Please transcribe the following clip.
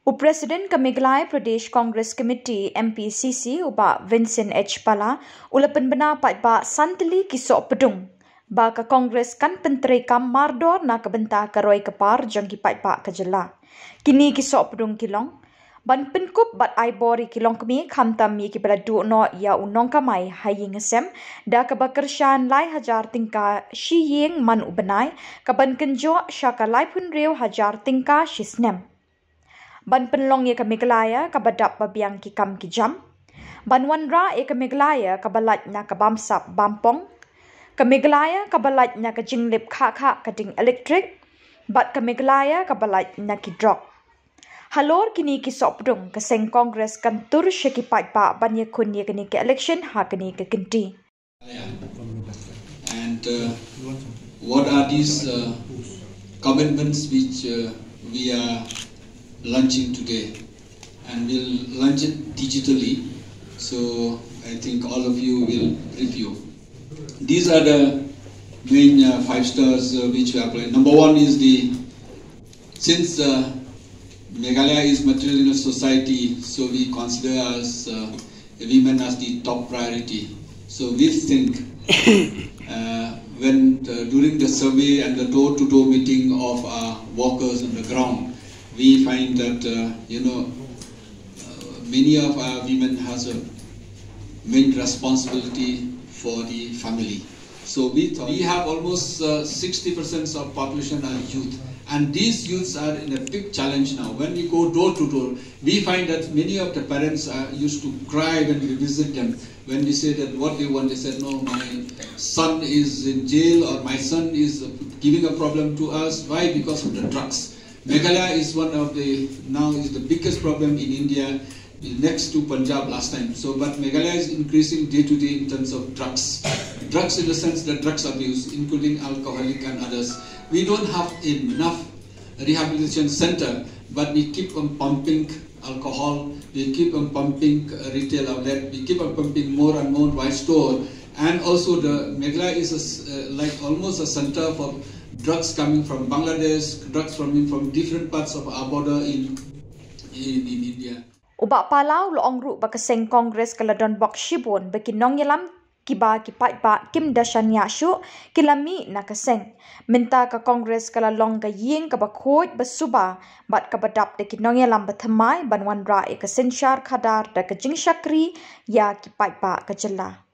Presiden ke Meghalaya Pradesh Congress Committee MPCC uba Vicent H Pala ula pynbna paidbah Tylli ki Sohpdung ba ka Congress kan Pyntrei Kam Mardor na ka bynta ka roi kapar jong ki paidbah ka Jylla. Kini ki Sohpdung kilong ban pynkup bat aibor ki longkmie khamtam ki bala no ya nongkamai iing hasem da ka ba kyrshan lai hajar tyngka iing man bnai kaban kynjoh syaka lai pun reu hajar tyngka shisnem. Ban pynlong ke Meghalaya kabadap babiang ki kam ki jam. Ban wanrah ke Meghalaya kabalat na kabamsap bampong. Ke Meghalaya kabalat na ka jinglip kha kading elektrik. Bat ke Meghalaya kabalat na ki drop. Halor kini ki Sohpdung ke Seng Congress kan tur syaki paidbah ban ye kun ye kini ke election ha kini ke kinti. And what are these commitments which we are launching today, and we'll launch it digitally, so I think all of you will review. These are the main 5 stars which we are playing. Number 1 is since Meghalaya is matrilineal society, so we consider as women as the top priority. So we think during the survey and the door-to-door meeting of our workers on the ground, we find that many of our women has a main responsibility for the family. So we have almost 60% of population are youth, and these youths are in a big challenge now. When we go door to door, we find that many of the parents used to cry when we visit them. When we say that what they want, they said, no, my son is in jail, or my son is giving a problem to us. Why? Because of the drugs. Meghalaya is now the biggest problem in India, next to Punjab last time. So, but Meghalaya is increasing day to day in terms of drugs. Drugs in the sense that drugs abuse, including alcoholic and others. We don't have enough rehabilitation center, but we keep on pumping alcohol, we keep on pumping retail outlet, we keep on pumping more and more wine store, and also the Meghalaya is almost a center for drugs coming from Bangladesh, drugs coming from different parts of our border in India. Uba palau loong ru ba ka Seng Congress kaladon bok shibon baki nong yalam kiba ki paidbah kim dashan yashu kilami na ka Seng. Minta ka Congress kalalong ka iing ka bakhoj basuba bat ka badap de ki nong yalam bathamai ban wanrah ka senshar khadar da ka jing shakri ya ki paidbah ka Jylla.